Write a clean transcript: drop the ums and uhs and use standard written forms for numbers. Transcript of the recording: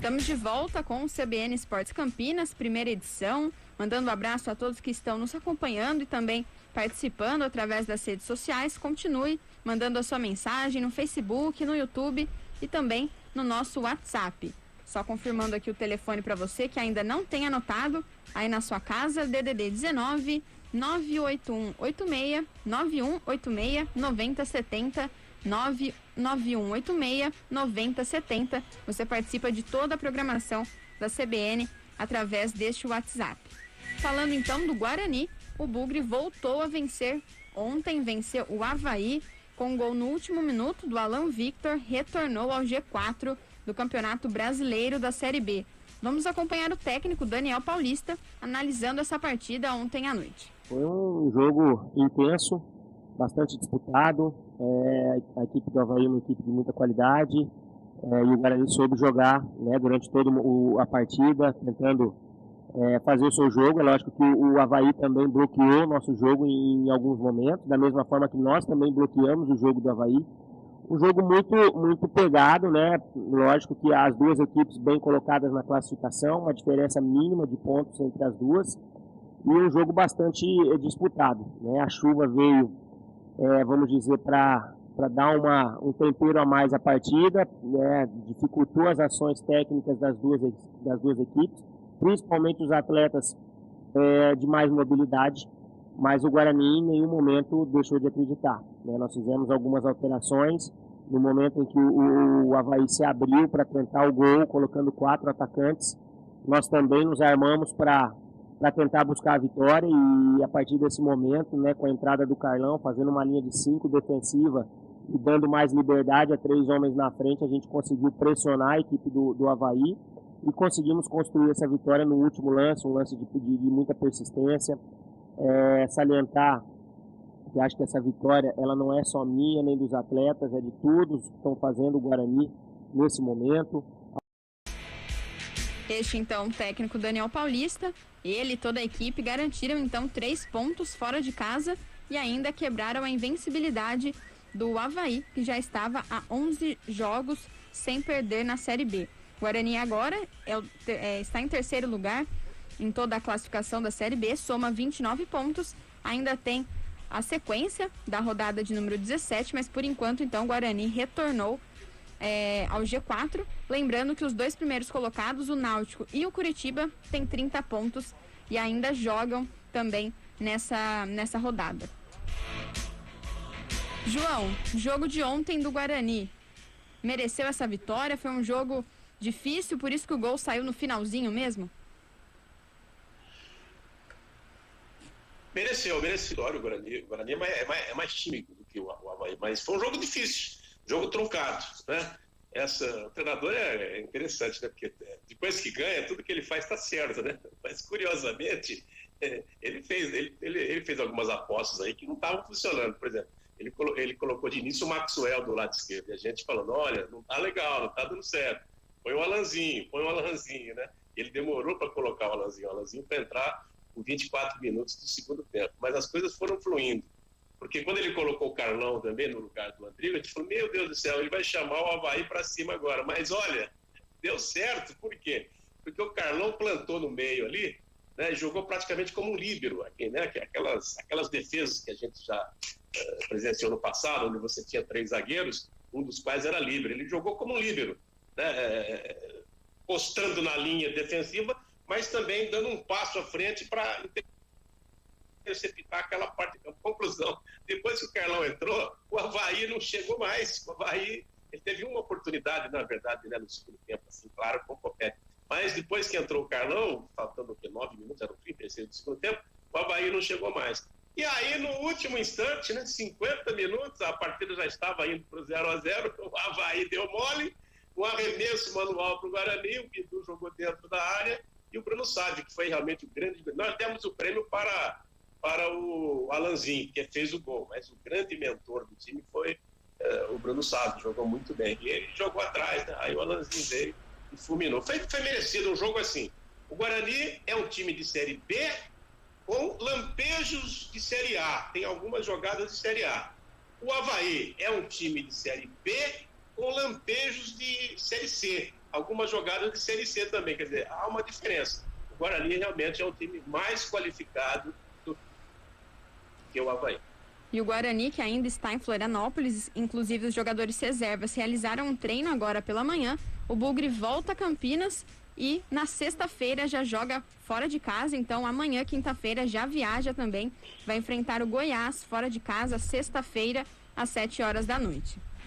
Estamos de volta com o CBN Esportes Campinas, primeira edição. Mandando um abraço a todos que estão nos acompanhando e também participando através das redes sociais. Continue mandando a sua mensagem no Facebook, no YouTube e também no nosso WhatsApp. Só confirmando aqui o telefone para você que ainda não tem anotado aí na sua casa, DDD 19 98186 9186 9070 99186 9070. Você participa de toda a programação da CBN através deste WhatsApp. Falando então do Guarani, o Bugre voltou a vencer. Ontem venceu o Avaí com um gol no último minuto do Alan Victor, retornou ao G4 do Campeonato Brasileiro da Série B. Vamos acompanhar o técnico Daniel Paulista analisando essa partida ontem à noite. Foi um jogo intenso, bastante disputado. A equipe do Avaí é uma equipe de muita qualidade e o Guarani soube jogar, né, durante toda a partida, tentando fazer o seu jogo. É lógico que o Avaí também bloqueou o nosso jogo em alguns momentos, da mesma forma que nós também bloqueamos o jogo do Avaí. Um jogo muito pegado, né? Lógico que as duas equipes bem colocadas na classificação, uma diferença mínima de pontos entre as duas, e um jogo bastante disputado, né? A chuva veio, vamos dizer, para dar um tempero a mais à partida, né? Dificultou as ações técnicas das duas equipes, principalmente os atletas de mais mobilidade, mas o Guarani em nenhum momento deixou de acreditar, né? Nós fizemos algumas alterações no momento em que o Avaí se abriu para tentar o gol, colocando 4 atacantes. Nós também nos armamos para tentar buscar a vitória e a partir desse momento, né, com a entrada do Carlão, fazendo uma linha de 5 defensiva e dando mais liberdade a 3 homens na frente, a gente conseguiu pressionar a equipe do Avaí e conseguimos construir essa vitória no último lance, um lance de muita persistência. Salientar que acho que essa vitória ela não é só minha nem dos atletas, é de todos que estão fazendo o Guarani nesse momento. Este então, o técnico Daniel Paulista, ele e toda a equipe garantiram então 3 pontos fora de casa e ainda quebraram a invencibilidade do Avaí, que já estava há 11 jogos sem perder na Série B. O Guarani agora está em terceiro lugar em toda a classificação da Série B, soma 29 pontos, ainda tem a sequência da rodada de número 17, mas por enquanto então o Guarani retornou ao G4, lembrando que os 2 primeiros colocados, o Náutico e o Curitiba, têm 30 pontos e ainda jogam também nessa rodada. João, jogo de ontem do Guarani, mereceu essa vitória? Foi um jogo difícil, por isso que o gol saiu no finalzinho mesmo? Mereceu vitória. O Guarani é mais tímido do que o Avaí, mas foi um jogo difícil, jogo truncado, né? O treinador é interessante, né? Porque depois que ganha, tudo que ele faz está certo, né? Mas curiosamente, ele fez algumas apostas aí que não estavam funcionando. Por exemplo, ele colocou de início o Maxwell do lado esquerdo, e a gente falando, olha, não tá legal, não tá dando certo. Põe o Alanzinho, né? Ele demorou para colocar o Alanzinho para entrar com 24 minutos do segundo tempo, mas as coisas foram fluindo, porque quando ele colocou o Carlão também no lugar do Andrigo, a gente falou, meu Deus do céu, ele vai chamar o Avaí para cima agora, mas olha, deu certo, por quê? Porque o Carlão plantou no meio ali, né, e jogou praticamente como um líbero, aqui, né, aquelas defesas que a gente já presenciou no passado, onde você tinha 3 zagueiros, um dos quais era líbero, ele jogou como um líbero, né, postando na linha defensiva, mas também dando um passo à frente para interceptar aquela parte da conclusão. Depois que o Carlão entrou, o Avaí não chegou mais. O Avaí ele teve uma oportunidade, na verdade, né, no segundo tempo, assim, claro, com o Copete. Mas depois que entrou o Carlão, faltando 9 minutos, era o fim terceiro do segundo tempo, o Avaí não chegou mais. E aí, no último instante, né, 50 minutos, a partida já estava indo para o 0-0, o Avaí deu mole, um arremesso manual para o Guarani, o Bidu jogou dentro da área, e o Bruno Sávio, que foi realmente o grande... Nós demos o prêmio para o Alanzinho, que fez o gol, mas o grande mentor do time foi o Bruno Sávio, jogou muito bem. E ele jogou atrás, né? Aí o Alanzinho veio e fulminou. Foi merecido um jogo assim. O Guarani é um time de Série B com lampejos de Série A. Tem algumas jogadas de Série A. O Avaí é um time de Série B com lampejos de Série C. algumas jogadas de Série C também, quer dizer, há uma diferença. O Guarani realmente é um time mais qualificado do que o Avaí. E o Guarani, que ainda está em Florianópolis, inclusive os jogadores reservas realizaram um treino agora pela manhã. O Bugre volta a Campinas e na sexta-feira já joga fora de casa. Então amanhã, quinta-feira, já viaja também. Vai enfrentar o Goiás fora de casa, sexta-feira, às 7 horas da noite.